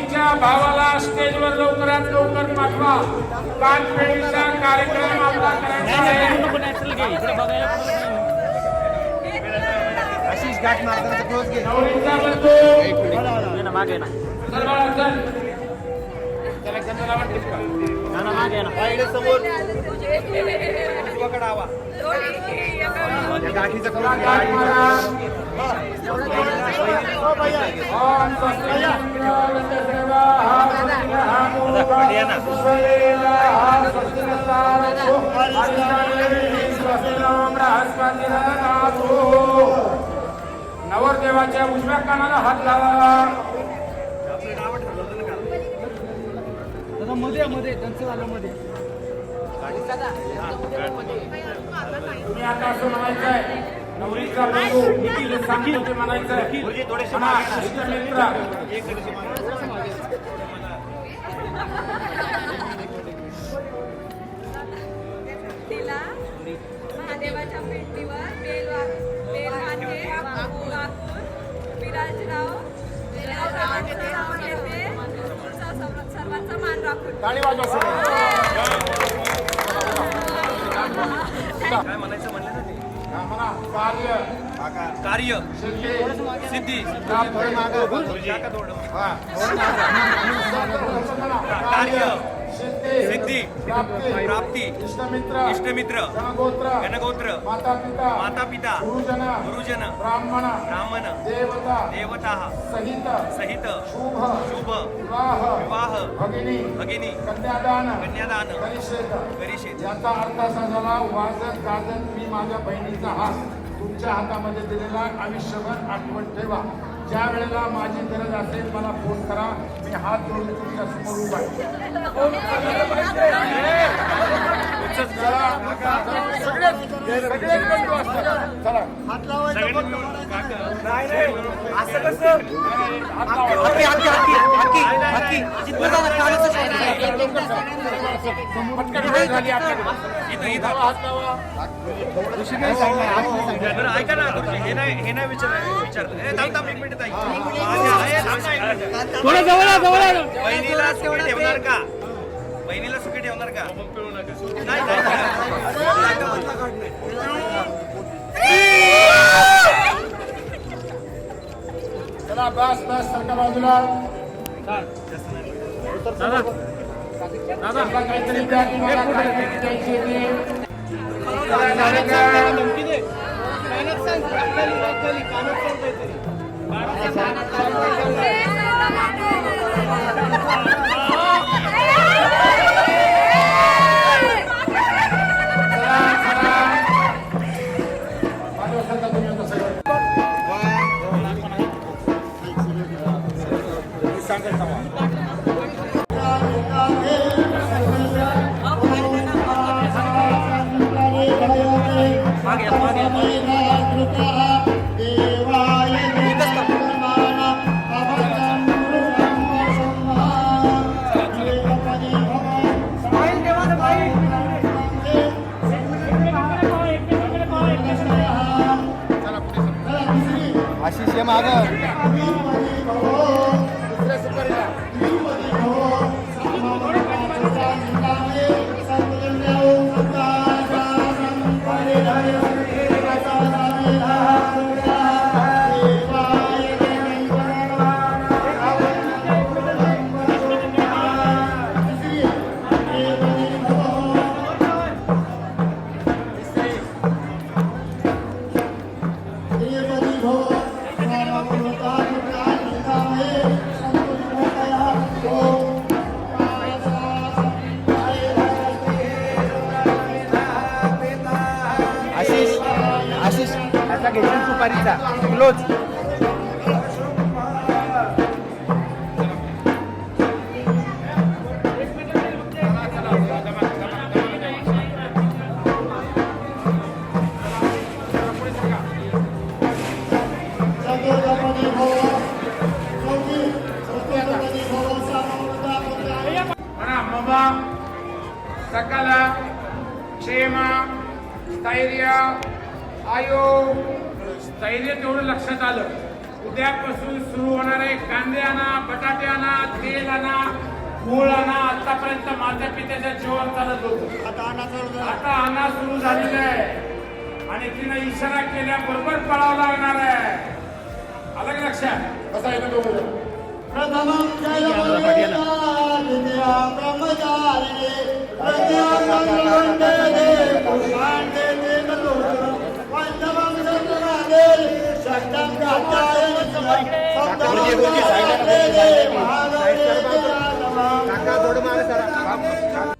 मुलीच्या भावाला स्टेजवर लवकरात लवकर पाठवा. कानपेडीचा कार्यक्रम आपला करायचा आहे. आशिष गाठ मारताना क्लोज घे. नवरीचा बंधू मागे ना चल बाळा चल. त्याला गंधाला वाटतेस का? ना मागे ना पायडे समोर उजवाकडे आवा. या गाठीचा क्लोज घे. गाठ मारा. ओम स्वस्ति नवरदेवाच्या उजव्या कानाला हात लावा. मध्ये मध्ये त्यांचं झालं मध्ये. तुम्ही आता असं म्हणायचं आहे, नवरीचा बंधू निखिल सांगतो ते म्हणायचं आहे. म्हणा, इष्टमित्र. तिला महादेवाच्या पिंडीवर बेलवाने वाकून विराजराव सर्वांचा मान राखून टाळी वाजवा सगळे. काय म्हणायचं म्हणलं ना ते. हा, म्हणा, कार्य कार्य सिद्धी सिद्धी प्राप्त. हा. कार्य सिद्धी सिद्धी प्राप्ती इष्टमित्र इष्टमित्र गणगोत्र गणगोत्र माता पिता गुरुजन ब्राह्मण देवता सहित सहित शुभ शुभ विवाह भगिनी कन्यादान कन्यादान करिष्येत. याचा अर्थ असा झाला, वाजत गाजत मी माझ्या बहिणीचा हात तुमच्या हातामध्ये दिलेला आयुष्यभर आठवण ठेवा. ज्या वेळेला माझी गरज असेल मला फोन करा. मी हात जोडून तुमच्या समोर उभा आहे. चला हात लावायचा. असं कसं ऐका ना, हे नाही विचार एक मिनिट. बहिणीला सुखी ठेवणार का? बहिणीला सुखी ठेवणार का? नाही चला बस सरका बाजूला. काहीतरी द्या की मला काहीतरी द्यायची होती. आशिष ये मागं. आशिष आता घेशील सुपारीचा क्लोज. सकल क्षेम स्थैर्य आयो. स्थैर्य तेवढं लक्षात आलं. उद्यापासून सुरू होणारे कांदे आणा, बटाटे आणा, तेल आणा, गूळ आणा. आतापर्यंत माझ्या पित्याच्या जीवन चालत होतं, आता आणा सुरू झालेलं आहे आणि तिनं इशारा केल्याबरोबर पळावं लागणार आहे. आलं का लक्षात? कसं आहे दोघं प्रथमं जयमुलेना विद्या ब्रह्मचारिणे प्रज्ञानंदे पुरुषान्ते तेजलोचनं पंचमं सत्यनादे षष्ठं कात्यायनं सप्तमं महागणे महागणे